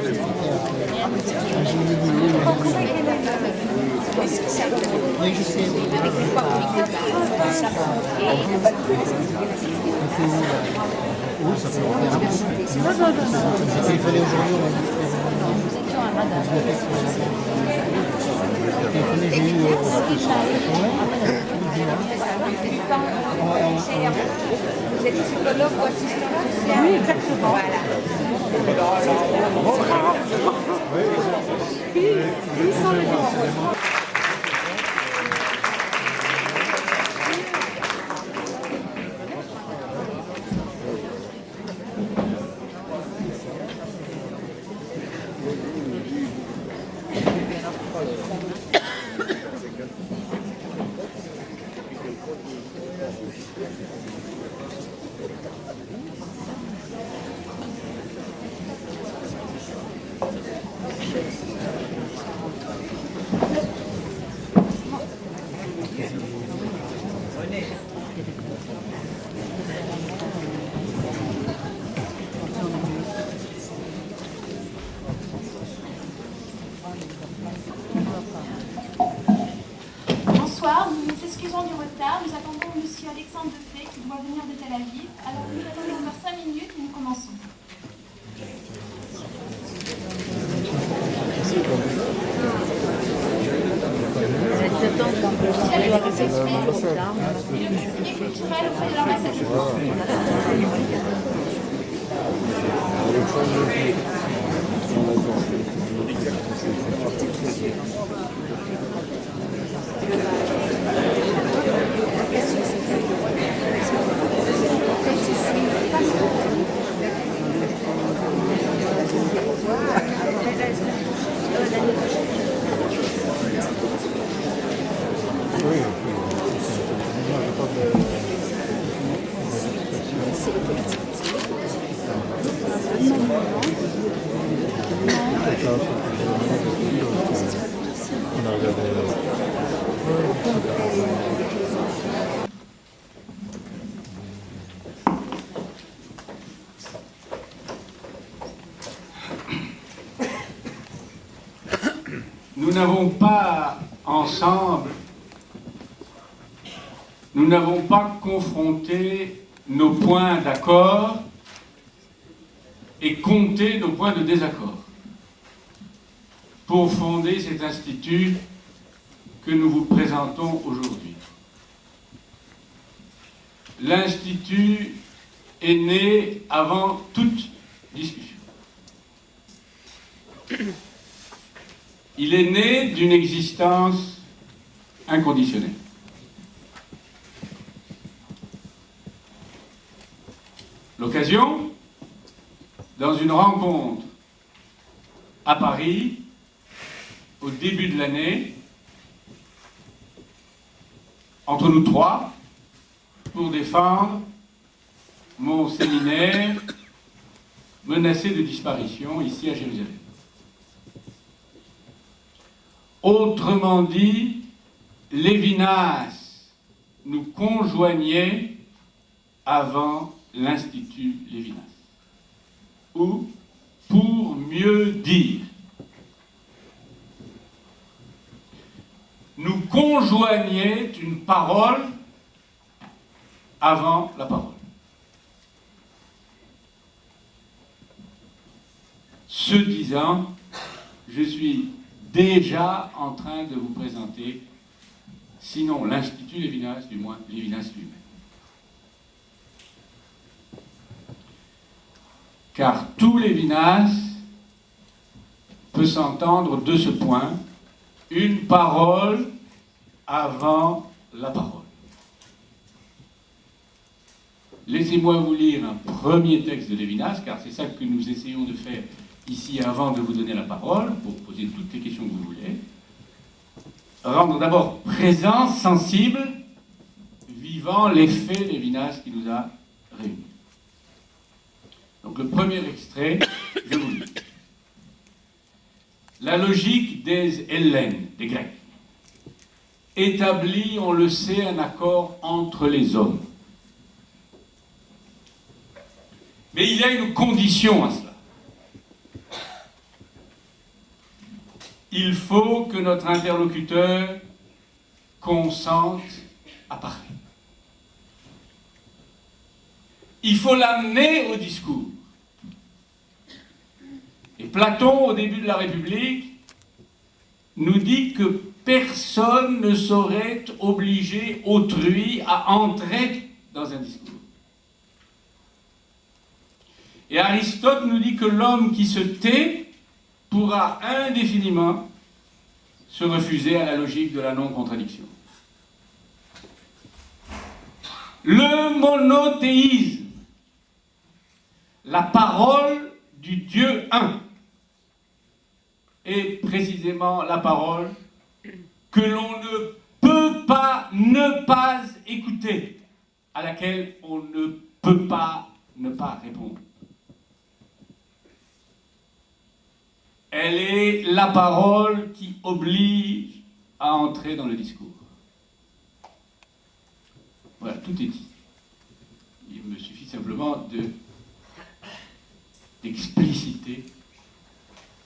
Oui, je sais. Oui, ça fait longtemps. J'ai téléphoné aujourd'hui, on m'a dit que j'ai téléphoné, j'ai eu Vous êtes psychologue ou assistant? Oui, exactement. Voilà. Ils sont les bons. Bonsoir, nous nous excusons du retard. Nous attendons M. Alexandre Defay qui doit venir de Tel Aviv. Alors nous attendons encore 5 minutes et nous commençons. Et le conseiller culturel auprès de l'ambassadeur. Nous n'avons pas ensemble, nous n'avons pas confronté nos points d'accord et compté nos points de désaccord pour fonder cet institut que nous vous présentons aujourd'hui. L'institut est né avant toute discussion. Il est né d'une existence inconditionnelle. L'occasion, dans une rencontre à Paris, au début de l'année, entre nous trois, pour défendre mon séminaire menacé de disparition ici à Jérusalem. Autrement dit, Lévinas nous conjoignait avant l'Institut Lévinas. Ou, pour mieux dire, nous conjoignait une parole avant la parole. Ce disant, je suis déjà en train de vous présenter, sinon l'Institut Lévinas, du moins Lévinas lui-même. Car tout Lévinas peut s'entendre de ce point, une parole avant la parole. Laissez-moi vous lire un premier texte de Lévinas, car c'est ça que nous essayons de faire ici avant de vous donner la parole, pour poser toutes les questions que vous voulez. Rendre d'abord présent, sensible, vivant l'effet Lévinas qui nous a réunis. Donc le premier extrait, je vous lis. La logique des Hellènes, des Grecs, établit, on le sait, un accord entre les hommes. Mais il y a une condition à cela. il faut que notre interlocuteur consente à parler. Il faut l'amener au discours. Et Platon, au début de la République, nous dit que personne ne saurait obliger autrui à entrer dans un discours. Et Aristote nous dit que l'homme qui se tait pourra indéfiniment se refuser à la logique de la non-contradiction. Le monothéisme, la parole du Dieu un, est précisément la parole que l'on ne peut pas ne pas écouter, à laquelle on ne peut pas ne pas répondre. Elle est la parole qui oblige à entrer dans le discours. Voilà, tout est dit. Il me suffit simplement d'expliciter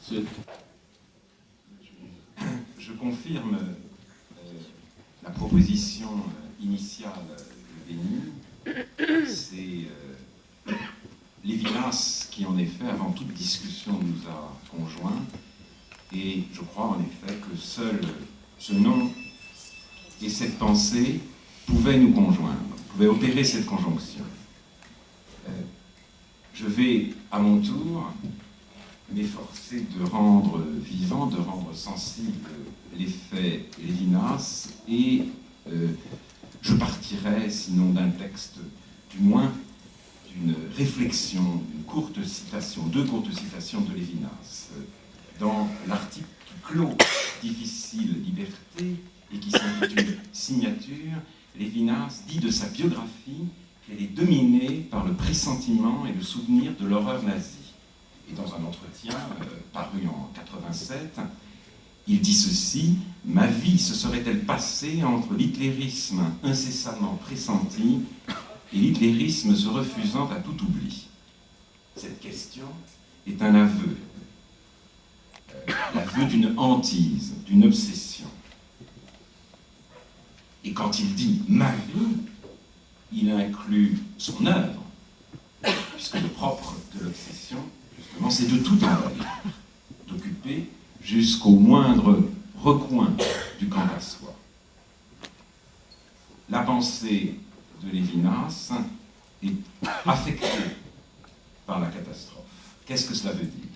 ce... Je confirme la proposition initiale de Béni. C'est Lévinas qui, en effet, avant toute discussion, nous a conjoints. Et je crois, en effet, que seul ce nom et cette pensée pouvaient nous conjoindre, pouvaient opérer cette conjonction. Je vais, à mon tour, m'efforcer de rendre vivant, de rendre sensible l'effet Lévinas, et je partirai, sinon d'un texte, du moins d'une réflexion, d'une courte citation, deux courtes citations de Lévinas. Dans l'article qui clôt Difficile liberté et qui s'intitule Signature, Lévinas dit de sa biographie qu'elle est dominée par le pressentiment et le souvenir de l'horreur nazie. Et dans un entretien paru en 87, il dit ceci: « Ma vie se serait-elle passée entre l'hitlérisme incessamment pressenti et l'hitlérisme se refusant à tout oubli ?» Cette question est un aveu, l'aveu d'une hantise, d'une obsession. Et quand il dit « ma vie », il inclut son œuvre, puisque le propre de l'obsession, justement, c'est de tout envahir, d'occuper jusqu'au moindre recoin du camp à soi. La pensée de Lévinas est affectée par la catastrophe. Qu'est-ce que cela veut dire?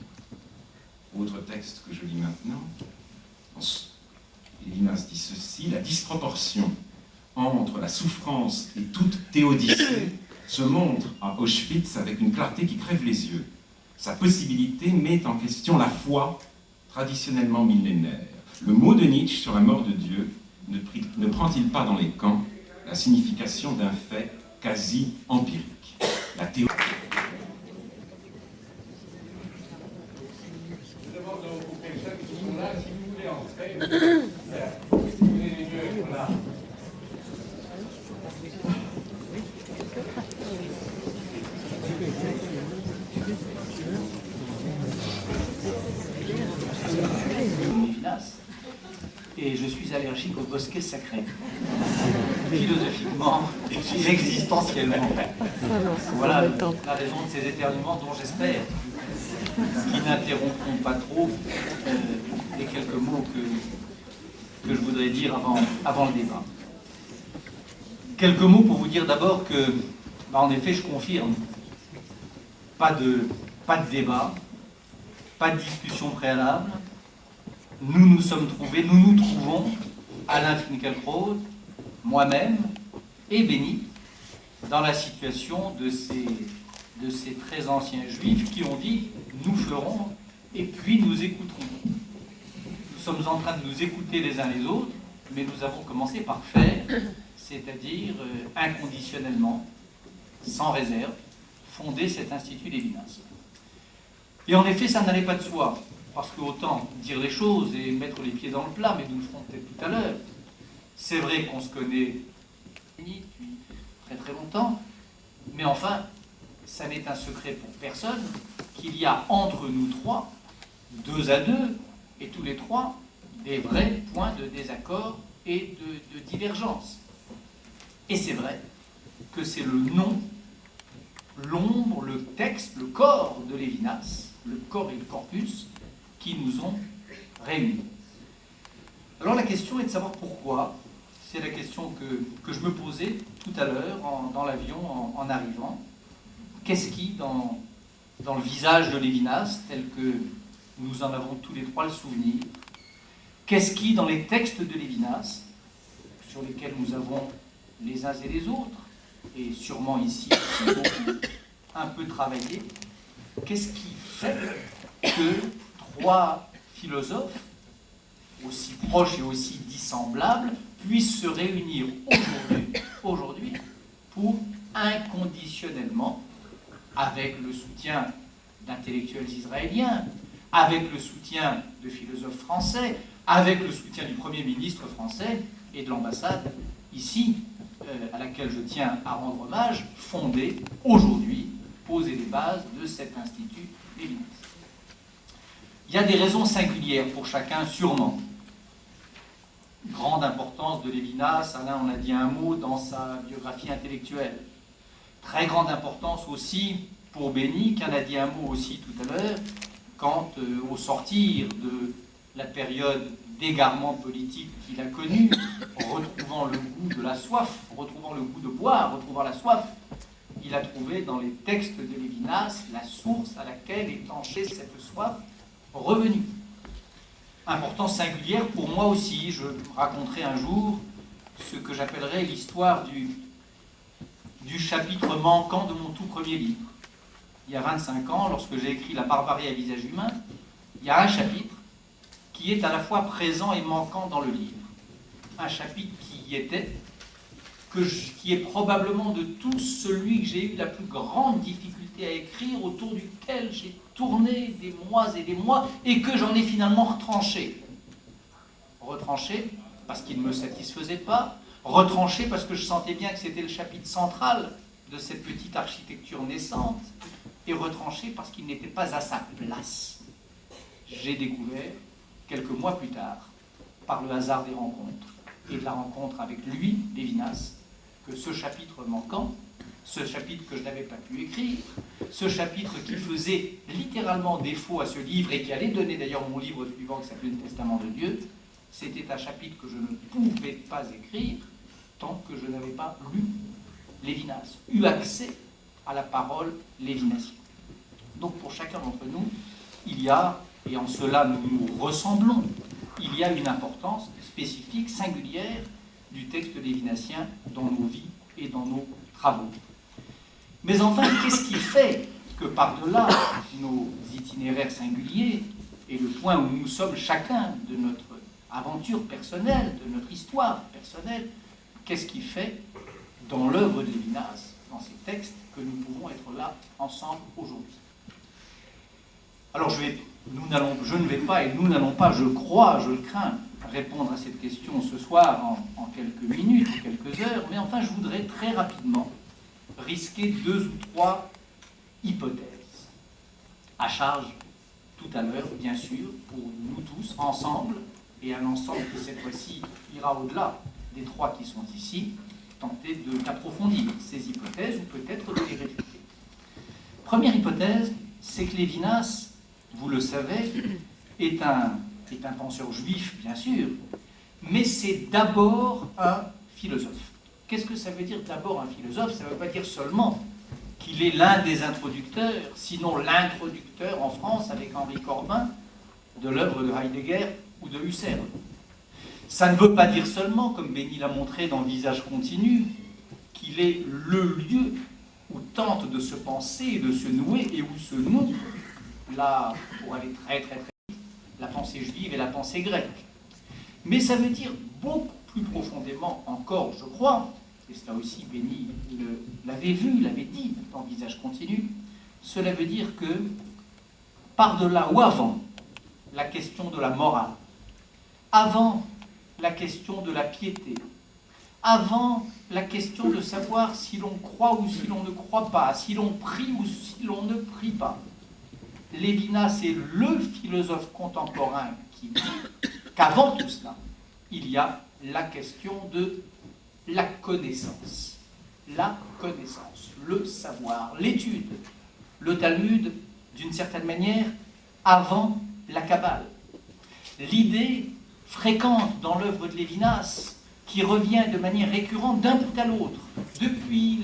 Autre texte que je lis maintenant, Lévinas dit ceci: « La disproportion entre la souffrance et toute théodicée se montre à Auschwitz avec une clarté qui crève les yeux. Sa possibilité met en question la foi traditionnellement millénaire. Le mot de Nietzsche sur la mort de Dieu ne prend-il pas dans les camps la signification d'un fait quasi empirique? La théorie. Je demande aux personnes qui sont là, si vous voulez entrer, si vous voulez les deux, voilà. Et je suis allergique au bosquet sacré, philosophiquement et existentiellement. Voilà la raison de ces éternuements dont j'espère qu'ils n'interrompront pas trop les quelques mots que je voudrais dire avant le débat. Quelques mots pour vous dire d'abord que, en effet, je confirme, pas de débat, pas de discussion préalable. Nous nous trouvons, Alain Finkielkraut, moi-même et Béni, dans la situation de ces très anciens juifs qui ont dit « nous ferons et puis nous écouterons ». Nous sommes en train de nous écouter les uns les autres, mais nous avons commencé par faire, c'est-à-dire inconditionnellement, sans réserve, fonder cet Institut Lévinas. Et en effet, ça n'allait pas de soi. Parce qu'autant dire les choses et mettre les pieds dans le plat, mais nous le ferons peut-être tout à l'heure. C'est vrai qu'on se connaît depuis très très longtemps, mais enfin, ça n'est un secret pour personne qu'il y a entre nous trois, 2 à 2, et tous les trois des vrais points de désaccord et de divergence. Et c'est vrai que c'est le nom, l'ombre, le texte, le corps de Lévinas, le corps et le corpus, qui nous ont réunis. Alors la question est de savoir pourquoi. C'est la question que je me posais tout à l'heure dans l'avion en arrivant. Qu'est-ce qui, dans le visage de Lévinas, tel que nous en avons tous les trois le souvenir, qu'est-ce qui, dans les textes de Lévinas, sur lesquels nous avons les uns et les autres, et sûrement ici aussi beaucoup, un peu travaillé, qu'est-ce qui fait que trois philosophes, aussi proches et aussi dissemblables, puissent se réunir aujourd'hui pour inconditionnellement, avec le soutien d'intellectuels israéliens, avec le soutien de philosophes français, avec le soutien du Premier ministre français et de l'ambassade ici, à laquelle je tiens à rendre hommage, fonder aujourd'hui, poser les bases de cet institut Lévinas. Il y a des raisons singulières pour chacun, sûrement. Grande importance de Lévinas, Alain en a dit un mot dans sa biographie intellectuelle. Très grande importance aussi pour Béni, qui en a dit un mot aussi tout à l'heure, quand, au sortir de la période d'égarement politique qu'il a connue, retrouvant le goût de la soif, retrouvant le goût de boire, retrouvant la soif, il a trouvé dans les textes de Lévinas la source à laquelle étancher cette soif revenue. Importance singulière pour moi aussi. Je raconterai un jour ce que j'appellerais l'histoire du chapitre manquant de mon tout premier livre. Il y a 25 ans, lorsque j'ai écrit La barbarie à visage humain, il y a un chapitre qui est à la fois présent et manquant dans le livre. Un chapitre qui y était, qui est probablement de tous celui que j'ai eu la plus grande difficulté à écrire, autour duquel j'ai tourné des mois et des mois, et que j'en ai finalement retranché. Retranché parce qu'il ne me satisfaisait pas, retranché parce que je sentais bien que c'était le chapitre central de cette petite architecture naissante, et retranché parce qu'il n'était pas à sa place. J'ai découvert, quelques mois plus tard, par le hasard des rencontres, et de la rencontre avec lui, Lévinas, que ce chapitre manquant, ce chapitre que je n'avais pas pu écrire, ce chapitre qui faisait littéralement défaut à ce livre, et qui allait donner d'ailleurs mon livre suivant qui s'appelait Le Testament de Dieu, c'était un chapitre que je ne pouvais pas écrire tant que je n'avais pas lu Lévinas, eu accès à la parole lévinassienne. Donc pour chacun d'entre nous, il y a, et en cela nous nous ressemblons, il y a une importance spécifique, singulière du texte lévinassien dans nos vies et dans nos travaux. Mais enfin, qu'est-ce qui fait que par-delà nos itinéraires singuliers et le point où nous sommes chacun de notre aventure personnelle, de notre histoire personnelle, qu'est-ce qui fait dans l'œuvre de Lévinas, dans ces textes, que nous pouvons être là ensemble aujourd'hui? Alors je ne vais pas, et nous n'allons pas, je crois, je crains, répondre à cette question ce soir en quelques minutes ou quelques heures, mais enfin je voudrais très rapidement risquer 2 ou 3 hypothèses, à charge tout à l'heure, bien sûr, pour nous tous, ensemble, et un ensemble qui cette fois-ci ira au-delà des 3 qui sont ici, tenter d'approfondir ces hypothèses ou peut-être de les réfuter. Première hypothèse, c'est que Lévinas, vous le savez, est un penseur juif, bien sûr, mais c'est d'abord un philosophe. Qu'est-ce que ça veut dire d'abord un philosophe? Ça ne veut pas dire seulement qu'il est l'un des introducteurs, sinon l'introducteur en France avec Henri Corbin, de l'œuvre de Heidegger ou de Husserl. Ça ne veut pas dire seulement, comme Béni l'a montré dans Visage continu, qu'il est le lieu où tente de se penser et de se nouer, et où se noue, là, pour aller très très très vite, la pensée juive et la pensée grecque. Mais ça veut dire beaucoup plus profondément encore, je crois, et cela aussi Béni l'avait vu, l'avait dit dans Visage continu, cela veut dire que par-delà ou avant la question de la morale, avant la question de la piété, avant la question de savoir si l'on croit ou si l'on ne croit pas, si l'on prie ou si l'on ne prie pas, Lévinas est le philosophe contemporain qui dit qu'avant tout cela, il y a la question de la connaissance. La connaissance, le savoir, l'étude. Le Talmud, d'une certaine manière, avant la Kabbale. L'idée fréquente dans l'œuvre de Lévinas, qui revient de manière récurrente d'un bout à l'autre, depuis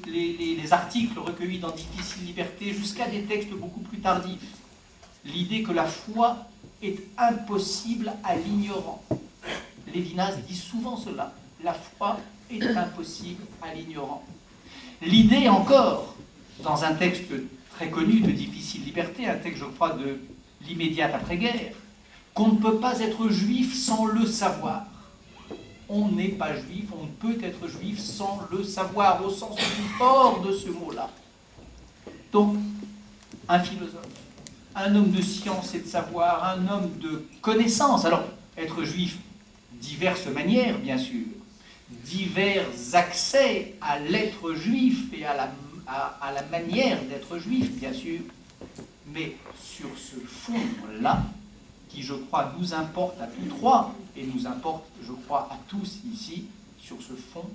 les articles recueillis dans Difficile Liberté jusqu'à des textes beaucoup plus tardifs. L'idée que la foi est impossible à l'ignorant. Lévinas dit souvent cela. La foi est impossible à l'ignorant. L'idée encore, dans un texte très connu de Difficile Liberté, un texte, je crois, de l'immédiate après-guerre, qu'on ne peut pas être juif sans le savoir. On n'est pas juif, on ne peut être juif sans le savoir, au sens plus fort de ce mot-là. Donc, un philosophe, un homme de science et de savoir, un homme de connaissance. Alors, être juif, diverses manières, bien sûr, divers accès à l'être juif et à la manière d'être juif, bien sûr, mais sur ce fond-là, qui, je crois, nous importe à tous trois, et nous importe, je crois, à tous ici, sur ce fond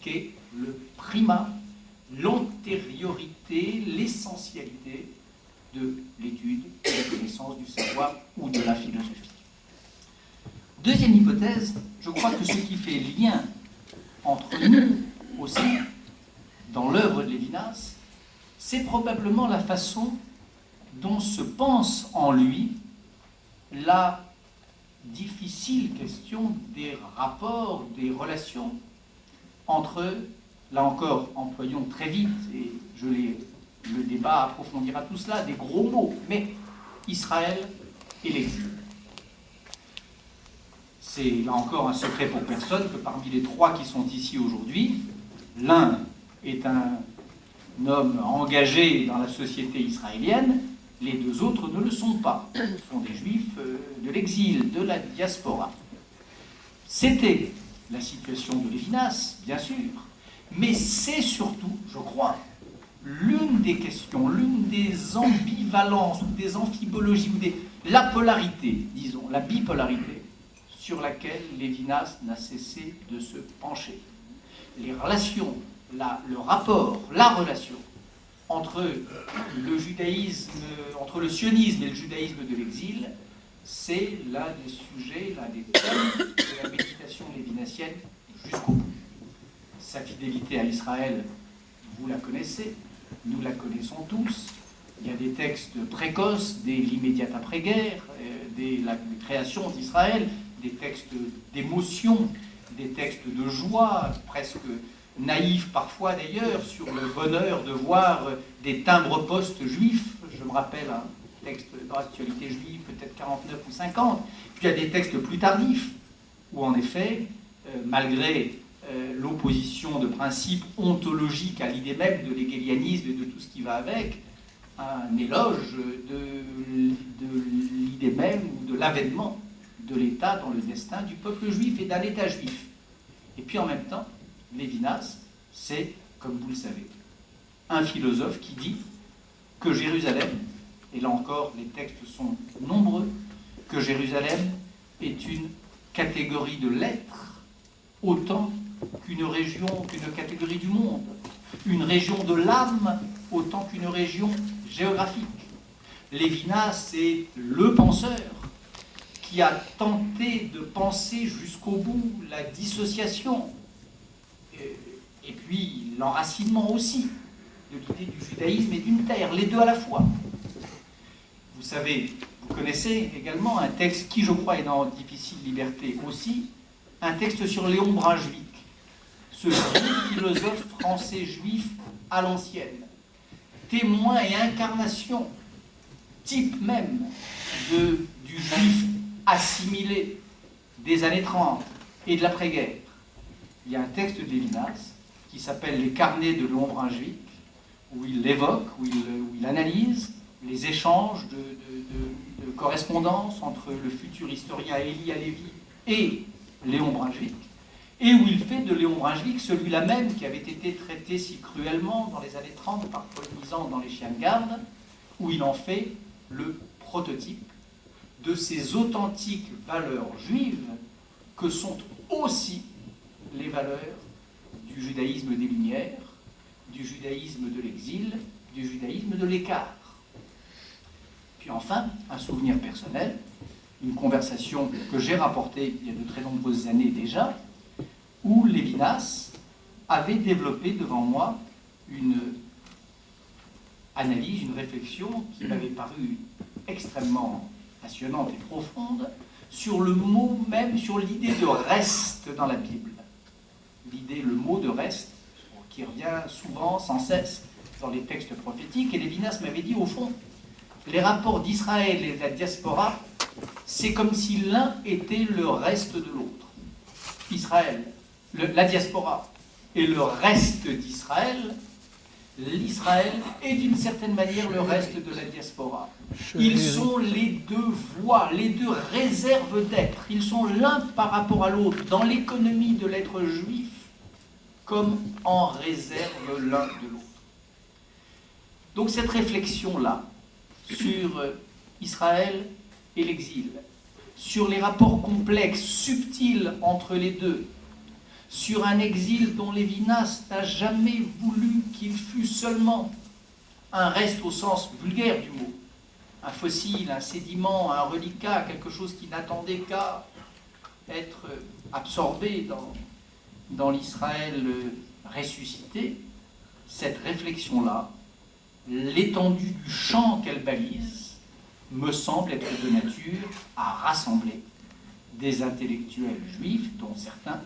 qu'est le primat, l'antériorité, l'essentialité de l'étude, de la connaissance, du savoir ou de la philosophie. Deuxième hypothèse, je crois que ce qui fait lien entre nous aussi, dans l'œuvre de Lévinas, c'est probablement la façon dont se pense en lui la difficile question des rapports, des relations entre, là encore, employons très vite, et le débat approfondira tout cela, des gros mots, mais Israël et l'exil. C'est là encore un secret pour personne que parmi les trois qui sont ici aujourd'hui, l'un est un homme engagé dans la société israélienne, les deux autres ne le sont pas. Ce sont des juifs de l'exil, de la diaspora. C'était la situation de Lévinas, bien sûr, mais c'est surtout, je crois, l'une des questions, l'une des ambivalences, ou des amphibologies, ou la polarité, disons, la bipolarité, sur laquelle Lévinas n'a cessé de se pencher. Les relations, le rapport, la relation entre le judaïsme, entre le sionisme et le judaïsme de l'exil, c'est l'un des sujets, l'un des thèmes de la méditation lévinassienne jusqu'au bout. Sa fidélité à Israël, vous la connaissez, nous la connaissons tous. Il y a des textes précoces dès l'immédiate après-guerre, dès la création d'Israël, des textes d'émotion, des textes de joie, presque naïfs parfois d'ailleurs, sur le bonheur de voir des timbres-postes juifs. Je me rappelle un texte dans l'actualité juive, peut-être 49 ou 50. Puis il y a des textes plus tardifs, où en effet, malgré l'opposition de principes ontologiques à l'idée même de l'hégélianisme et de tout ce qui va avec, un éloge de l'idée même ou de l'avènement de l'État dans le destin du peuple juif et d'un État juif. Et puis en même temps, Lévinas, c'est, comme vous le savez, un philosophe qui dit que Jérusalem, et là encore les textes sont nombreux, que Jérusalem est une catégorie de l'être autant qu'une région, qu'une catégorie du monde, une région de l'âme autant qu'une région géographique. Lévinas, c'est le penseur qui a tenté de penser jusqu'au bout la dissociation et puis l'enracinement aussi de l'idée du judaïsme et d'une terre, les deux à la fois. Vous savez, vous connaissez également un texte qui, je crois, est dans Difficile Liberté aussi, un texte sur Léon Brunswick, ce philosophe français juif à l'ancienne, témoin et incarnation, type même du juif assimilé des années 30 et de l'après-guerre. Il y a un texte de Lévinas qui s'appelle Les carnets de Léon Brunswick, où il l'évoque, où il analyse les échanges de correspondance entre le futur historien Élie Halévy et Léon Brunswick, et où il fait de Léon Brunswick celui-là même qui avait été traité si cruellement dans les années 30 par Paul Nizan dans Les Chiens de garde, où il en fait le prototype de ces authentiques valeurs juives que sont aussi les valeurs du judaïsme des Lumières, du judaïsme de l'exil, du judaïsme de l'écart. Puis enfin, un souvenir personnel, une conversation que j'ai rapportée il y a de très nombreuses années déjà, où Lévinas avait développé devant moi une analyse, une réflexion qui m'avait paru extrêmement passionnante et profonde sur le mot même, sur l'idée de reste dans la Bible. Le mot de reste, qui revient souvent, sans cesse, dans les textes prophétiques. Et Lévinas m'avait dit, au fond, les rapports d'Israël et de la diaspora, c'est comme si l'un était le reste de l'autre. Israël, la diaspora et le reste d'Israël, l'Israël est d'une certaine manière le reste de la diaspora. Ils sont les deux voies, les deux réserves d'être. Ils sont l'un par rapport à l'autre dans l'économie de l'être juif, comme en réserve l'un de l'autre. Donc cette réflexion-là sur Israël et l'exil, sur les rapports complexes, subtils entre les deux, sur un exil dont Lévinas n'a jamais voulu qu'il fût seulement un reste au sens vulgaire du mot, un fossile, un sédiment, un reliquat, quelque chose qui n'attendait qu'à être absorbé dans l'Israël ressuscité. Cette réflexion-là, l'étendue du champ qu'elle balise, me semble être de nature à rassembler des intellectuels juifs dont certains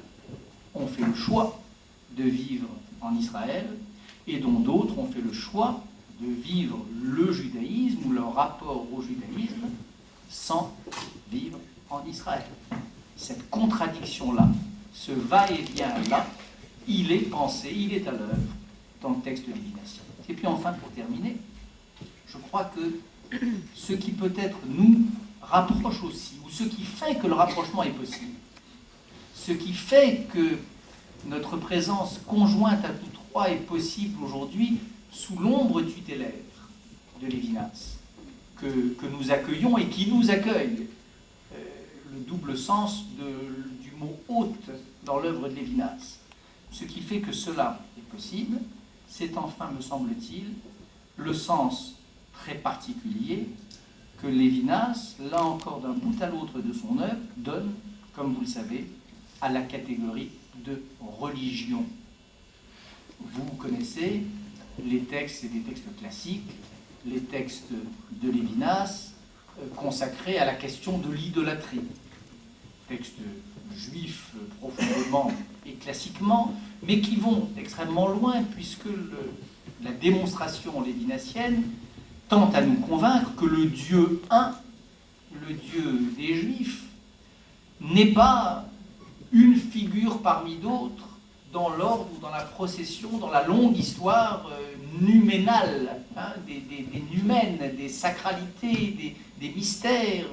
ont fait le choix de vivre en Israël et dont d'autres ont fait le choix de vivre le judaïsme ou leur rapport au judaïsme sans vivre en Israël. Cette contradiction-là, ce va-et-vient-là, il est pensé, il est à l'œuvre dans le texte de Lévinas. Et puis enfin, pour terminer, je crois que ce qui peut-être nous rapproche aussi, ou ce qui fait que le rapprochement est possible, ce qui fait que notre présence conjointe à tous trois est possible aujourd'hui sous l'ombre tutélaire de Lévinas, que nous accueillons et qui nous accueille. Le double sens du mot hôte dans l'œuvre de Lévinas. Ce qui fait que cela est possible, c'est enfin, me semble-t-il, le sens très particulier que Lévinas, là encore d'un bout à l'autre de son œuvre, donne, comme vous le savez, à la catégorie de religion. Vous connaissez les textes, c'est des textes classiques, les textes de Lévinas consacrés à la question de l'idolâtrie. Textes juifs profondément et classiquement, mais qui vont extrêmement loin puisque la démonstration lévinassienne tente à nous convaincre que le Dieu un, le Dieu des Juifs, n'est pas une figure parmi d'autres dans l'ordre ou dans la procession, dans la longue histoire numénale, des numènes, des sacralités, des mystères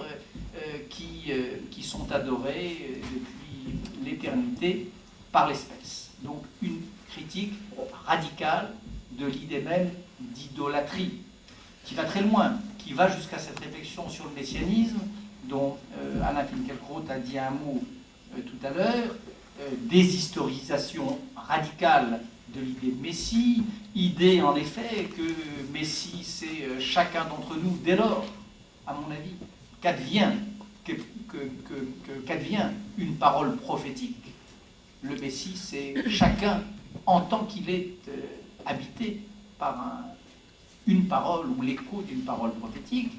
qui sont adorés depuis l'éternité par l'espèce. Donc une critique radicale de l'idée même d'idolâtrie, qui va très loin, qui va jusqu'à cette réflexion sur le messianisme, dont Alain Finkielkraut a dit un mot tout à l'heure, déshistorisation radicale de l'idée de Messie, idée en effet que Messie c'est chacun d'entre nous dès lors, à mon avis, qu'advient une parole prophétique. Le Messie c'est chacun en tant qu'il est habité par une parole ou l'écho d'une parole prophétique,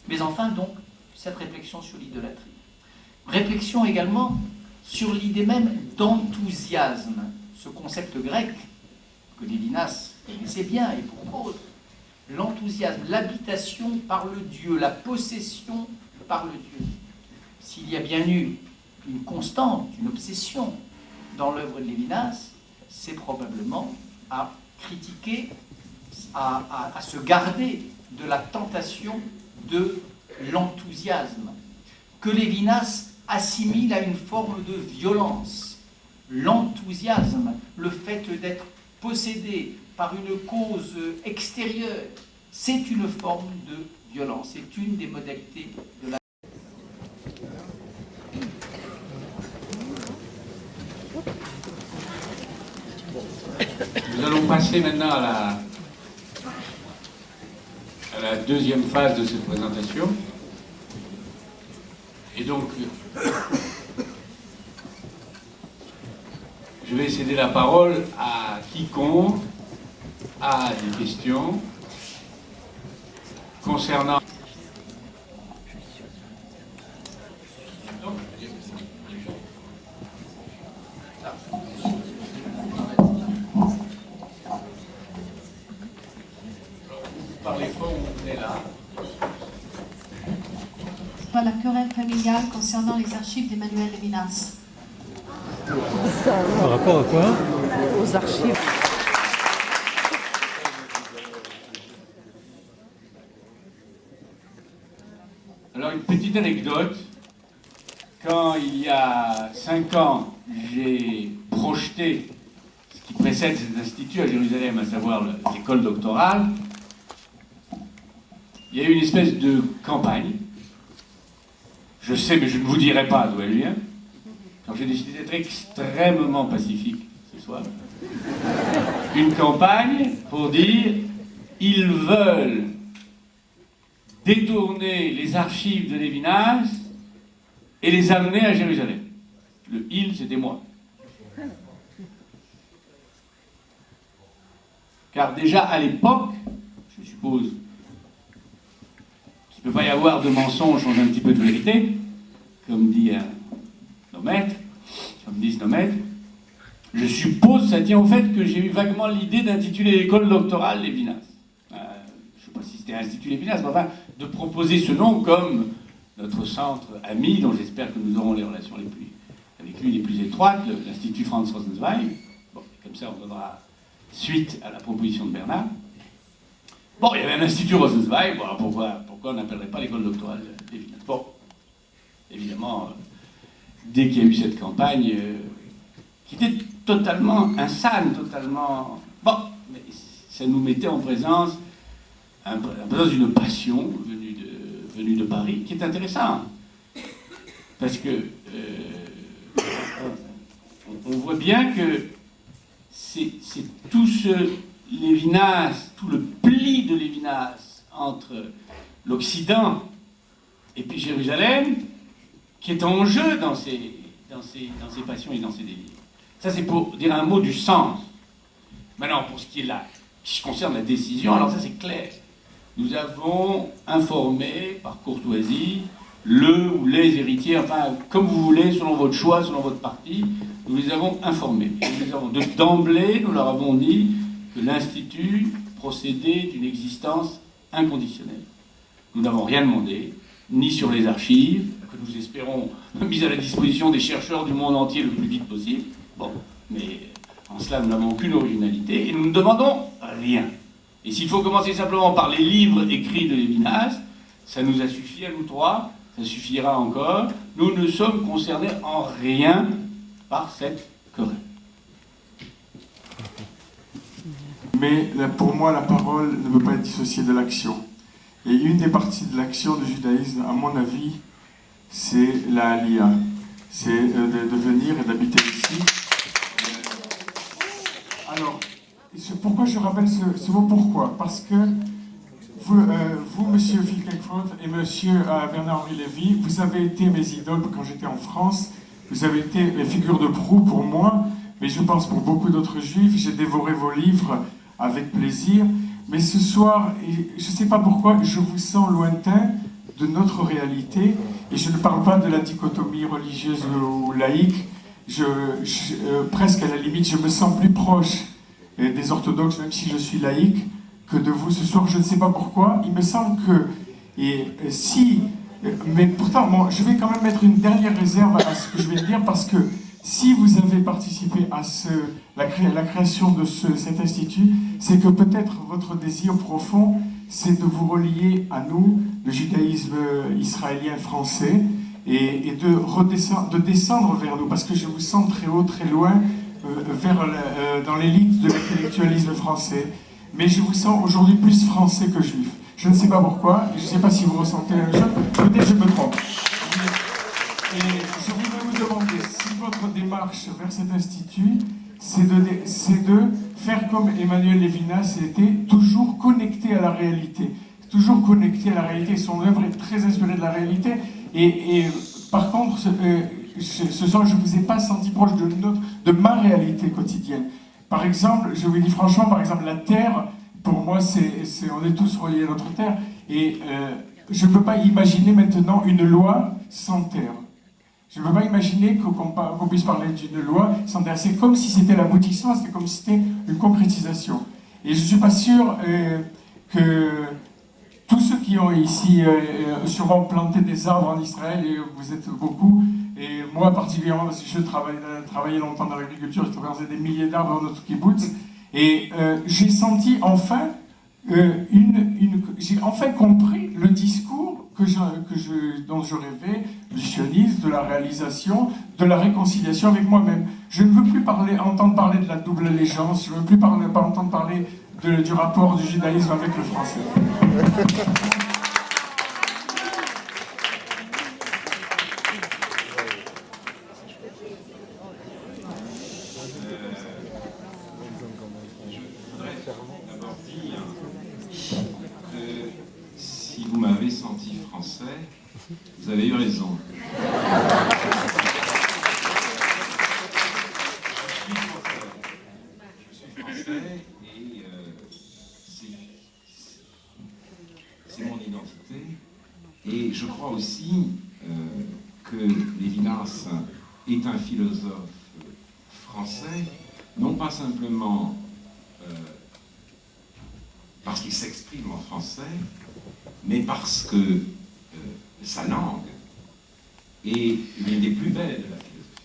mais enfin donc cette réflexion sur l'idolâtrie. Réflexion également sur l'idée même d'enthousiasme, ce concept grec que Lévinas connaissait bien et pour cause. L'enthousiasme, l'habitation par le Dieu, la possession par le Dieu. S'il y a bien eu une constante, une obsession dans l'œuvre de Lévinas, c'est probablement à critiquer, à se garder de la tentation de l'enthousiasme, que Lévinas assimile à une forme de violence. L'enthousiasme, le fait d'être possédé par une cause extérieure, c'est une forme de violence. C'est une des modalités de la... Nous allons passer maintenant à la deuxième phase de cette présentation. Et donc, je vais céder la parole à quiconque a des questions concernant... Parlez pas où vous venez là. La querelle familiale concernant les archives d'Emmanuel Levinas. Par rapport à quoi? Aux archives. Alors, une petite anecdote. Quand il y a 5 ans, j'ai projeté ce qui précède cet institut à Jérusalem, à savoir l'école doctorale, il y a eu une espèce de campagne. Je sais, mais je ne vous dirai pas d'où elle vient. Quand j'ai décidé d'être extrêmement pacifique ce soir, une campagne pour dire ils veulent détourner les archives de Lévinas et les amener à Jérusalem. Le « il », c'était moi. Car déjà à l'époque, je suppose qu'il ne peut pas y avoir de mensonge sans un petit peu de vérité, comme dit nos maîtres, comme disent nos maîtres. Je suppose que ça tient au fait que j'ai eu vaguement l'idée d'intituler l'école doctorale Lévinas. Je ne sais pas si c'était Institut Lévinas, mais enfin, de proposer ce nom comme notre centre ami, dont j'espère que nous aurons les relations avec lui les plus étroites, l'Institut Franz Rosenzweig. Bon, comme ça, on donnera suite à la proposition de Bernard. Bon, il y avait un Institut Rosenzweig, bon, alors pourquoi on n'appellerait pas l'école doctorale Lévinas? Bon, évidemment, dès qu'il y a eu cette campagne, qui était totalement insane, totalement... Bon, mais ça nous mettait en présence d'une passion venue de Paris, qui est intéressant. Parce que on voit bien que c'est tout ce Lévinas, tout le pli de Lévinas entre l'Occident et puis Jérusalem, qui est en jeu dans ses passions et dans ses délires. Ça, c'est pour dire un mot du sens. Maintenant, pour ce qui concerne la décision, alors ça, c'est clair. Nous avons informé, par courtoisie, le ou les héritiers, enfin, comme vous voulez, selon votre choix, selon votre parti, nous les avons informés. D'emblée, nous leur avons dit que l'Institut procédait d'une existence inconditionnelle. Nous n'avons rien demandé, ni sur les archives, que nous espérons mises à la disposition des chercheurs du monde entier le plus vite possible. Bon, mais en cela, nous n'avons aucune originalité et nous ne demandons rien. Et s'il faut commencer simplement par les livres écrits de Lévinas, ça nous a suffi à nous trois, ça suffira encore. Nous ne sommes concernés en rien par cette querelle. Mais pour moi, la parole ne peut pas être dissociée de l'action. Et une des parties de l'action du judaïsme, à mon avis, c'est la Aliyah. C'est de venir et d'habiter ici. Alors, pourquoi je rappelle ce mot? Pourquoi? Parce que vous, monsieur Finkielkraut et monsieur Bernard-Henri Lévy, vous avez été mes idoles quand j'étais en France. Vous avez été mes figures de proue pour moi, mais je pense pour beaucoup d'autres juifs. J'ai dévoré vos livres avec plaisir. Mais ce soir, je ne sais pas pourquoi, je vous sens lointain de notre réalité. Et je ne parle pas de la dichotomie religieuse ou laïque. Presque à la limite, je me sens plus proche des orthodoxes, même si je suis laïque, que de vous ce soir. Je ne sais pas pourquoi. Il me semble que... mais pourtant, bon, je vais quand même mettre une dernière réserve à ce que je vais dire, parce que si vous avez participé à la création de cet institut, c'est que peut-être votre désir profond, c'est de vous relier à nous, le judaïsme israélien français, et de descendre vers nous, parce que je vous sens très haut, très loin, dans l'élite de l'intellectualisme français. Mais je vous sens aujourd'hui plus français que juif. Je ne sais pas pourquoi, je ne sais pas si vous ressentez la même chose, peut-être que je me trompe. Et je voudrais vous demander si votre démarche vers cet institut, c'est de faire comme Emmanuel Levinas était, toujours connecté à la réalité. Toujours connecté à la réalité. Son œuvre est très inspirée de la réalité. Et par contre, ce soir, je ne vous ai pas senti proche de ma réalité quotidienne. Par exemple, je vous dis franchement, par exemple, la Terre, pour moi, on est tous reliés à notre Terre. Et je ne peux pas imaginer maintenant une loi sans Terre. Je ne peux pas imaginer qu'on puisse parler d'une loi sans Terre. C'est comme si c'était l'aboutissement, c'est comme si c'était une concrétisation. Et je ne suis pas sûr que tous ceux qui ont ici sûrement planté des arbres en Israël, et vous êtes beaucoup, et moi particulièrement, parce que je travaillais longtemps dans l'agriculture, j'ai planté des milliers d'arbres dans notre kibbutz, et j'ai senti enfin, j'ai enfin compris le discours dont je rêvais, du sionisme, de la réalisation, de la réconciliation avec moi-même. Je ne veux plus entendre parler de la double allégeance, je ne veux plus pas entendre parler du rapport du judaïsme avec le français. D'abord dire que si vous m'avez senti français, vous avez eu raison. Je suis français et c'est mon identité. Et je crois aussi que Lévinas est un philosophe français, non pas simplement parce qu'il s'exprime en français, mais parce que sa langue est l'une des plus belles de la philosophie.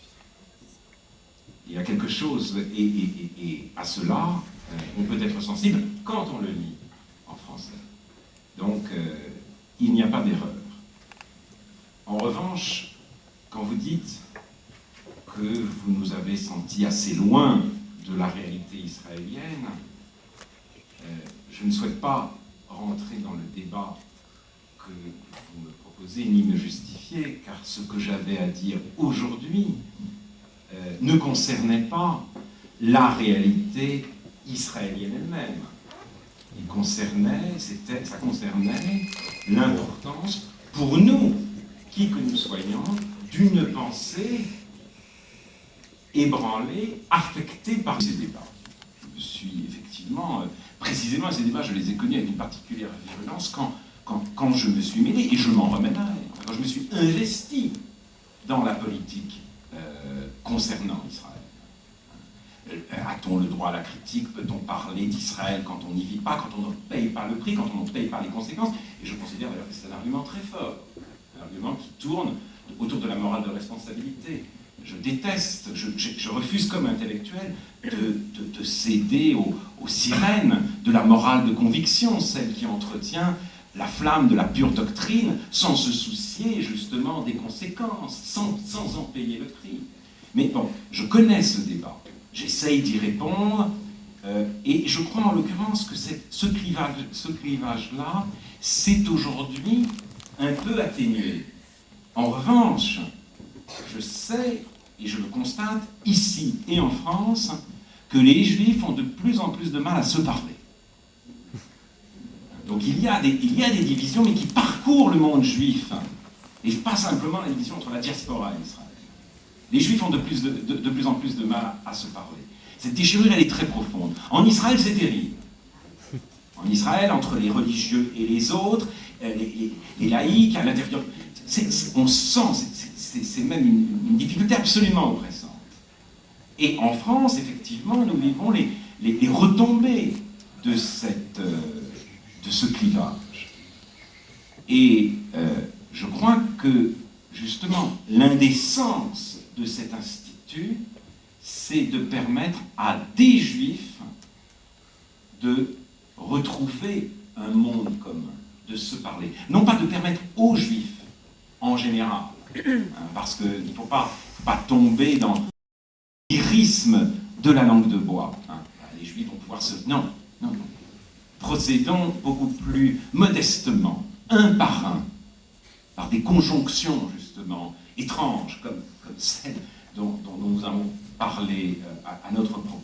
Il y a quelque chose, et à cela, on peut être sensible quand on le lit en français. Donc, il n'y a pas d'erreur. En revanche, quand vous dites que vous nous avez sentis assez loin de la réalité israélienne, je ne souhaite pas rentrer dans le débat que vous me proposez, ni me justifier, car ce que j'avais à dire aujourd'hui ne concernait pas la réalité israélienne elle-même. Ça concernait l'importance, pour nous, qui que nous soyons, d'une pensée ébranlée, affectée par ces débats. Je suis effectivement, précisément, ces débats, je les ai connus avec une particulière virulence quand je me suis mêlé, et je m'en remets là, quand je me suis investi dans la politique concernant Israël. A-t-on le droit à la critique? Peut-on parler d'Israël quand on n'y vit pas, quand on ne paye pas le prix, quand on ne paye pas les conséquences? Et je considère d'ailleurs que c'est un argument très fort, un argument qui tourne autour de la morale de responsabilité. Je déteste, je refuse comme intellectuel de céder aux sirènes de la morale de conviction, celle qui entretient la flamme de la pure doctrine, sans se soucier justement des conséquences, sans en payer le prix. Mais bon, je connais ce débat, j'essaye d'y répondre, et je crois en l'occurrence que ce clivage-là, c'est aujourd'hui un peu atténué. En revanche, je sais, et je le constate, ici et en France, que les Juifs ont de plus en plus de mal à se parler. Donc il y a des divisions, mais qui parcourent le monde juif, et pas simplement la division entre la diaspora et Israël. Les Juifs ont de plus en plus de mal à se parler. Cette déchirure, elle est très profonde. En Israël, c'est terrible. En Israël, entre les religieux et les autres, les laïcs, à l'intérieur, on sent, c'est même une difficulté absolument oppressante. Et en France, effectivement, nous vivons les retombées de ce clivage. Et je crois que, justement, l'indécence de cet institut, c'est de permettre à des Juifs de retrouver un monde commun, de se parler. Non pas de permettre aux Juifs, en général, parce qu'il ne faut pas tomber dans l'irisme de la langue de bois. Les Juifs vont pouvoir se... Non. procédons beaucoup plus modestement, un par des conjonctions justement étranges, comme celle dont nous avons parlé à notre propos.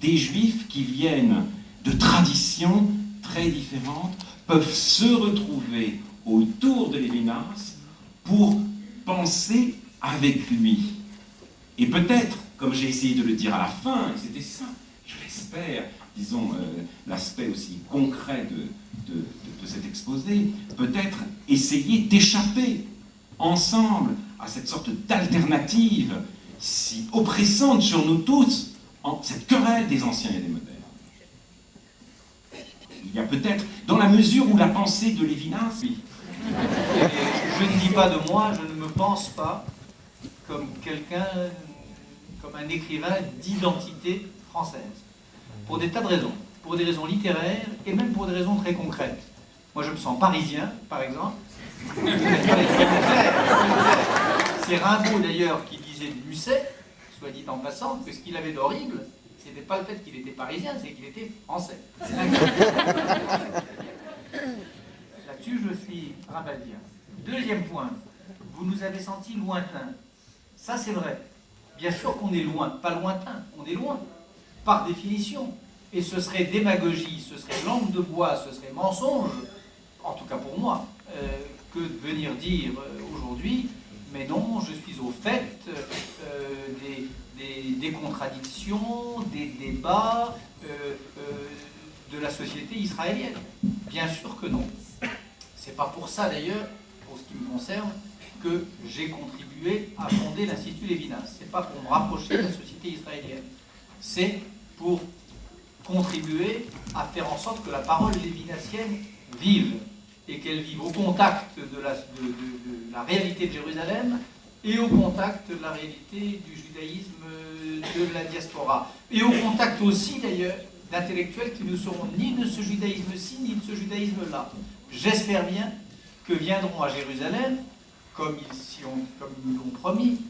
Des Juifs qui viennent de traditions très différentes peuvent se retrouver autour de Lévinas pour penser avec lui. Et peut-être, comme j'ai essayé de le dire à la fin, et c'était ça, je l'espère, disons, l'aspect aussi concret de cet exposé, peut-être essayer d'échapper ensemble à cette sorte d'alternative si oppressante sur nous tous, en cette querelle des anciens et des modernes. Il y a peut-être, dans la mesure où la pensée de Lévinas, oui. Je ne dis pas de moi, je ne me pense pas comme quelqu'un, comme un écrivain d'identité française. Pour des tas de raisons. Pour des raisons littéraires et même pour des raisons très concrètes. Moi, je me sens parisien, par exemple. C'est Rimbaud, d'ailleurs, qui disait de Musset, soit dit en passant, que ce qu'il avait d'horrible, ce n'était pas le fait qu'il était parisien, c'est qu'il était français. Là-dessus, je suis rabaldien. Deuxième point, vous nous avez senti lointains. Ça, c'est vrai. Bien sûr qu'on est loin, pas lointain, on est loin, par définition. Et ce serait démagogie, ce serait langue de bois, ce serait mensonge, en tout cas pour moi, que de venir dire aujourd'hui, mais non, je suis au fait des contradictions, des débats de la société israélienne. Bien sûr que non. C'est pas pour ça d'ailleurs, pour ce qui me concerne, que j'ai contribué à fonder l'Institut Lévinas. C'est pas pour me rapprocher de la société israélienne. C'est pour contribuer à faire en sorte que la parole lévinassienne vive et qu'elle vive au contact de la réalité de Jérusalem et au contact de la réalité du judaïsme de la diaspora. Et au contact aussi d'ailleurs d'intellectuels qui ne seront ni de ce judaïsme-ci ni de ce judaïsme-là. J'espère bien que viendront à Jérusalem, comme ils nous l'ont promis,